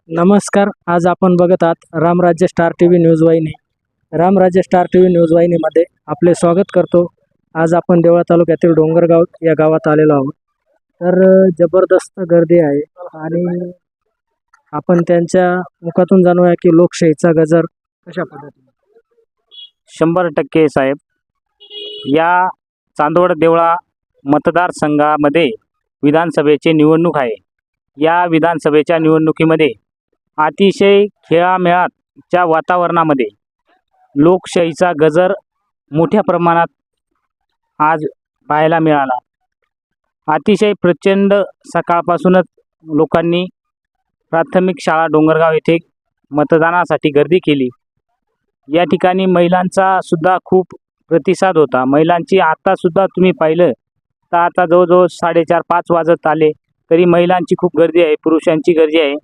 नमस्कार. आज आपण बघत आहात रामराज्य स्टार टी व्ही न्यूज वाहिनी. रामराज्य स्टार टी व्ही न्यूज वाहिनीमध्ये आपले स्वागत करतो. आज आपण देवळा तालुक्यातील डोंगरगाव या गावात आलेलो आहोत. तर जबरदस्त गर्दी आहे आणि आपण त्यांच्या मुखातून जाणूया की लोकशाहीचा गजर कशा पद्धतीने. 100% साहेब. या चांदवड देवळा मतदारसंघामध्ये विधानसभेची निवडणूक आहे. या विधानसभेच्या निवडणुकीमध्ये अतिशय खेळामेळाच्या वातावरणामध्ये लोकशाहीचा गजर मोठ्या प्रमाणात आज पाहायला मिळाला. अतिशय प्रचंड सकाळपासूनच लोकांनी प्राथमिक शाळा डोंगरगाव येथे मतदानासाठी गर्दी केली. या ठिकाणी महिलांचा सुद्धा खूप प्रतिसाद होता. महिलांची आत्तासुद्धा तुम्ही पाहिलं तर आता जवळजवळ 4:30-5 वाजत आले तरी महिलांची खूप गर्दी आहे, पुरुषांची गर्दी आहे.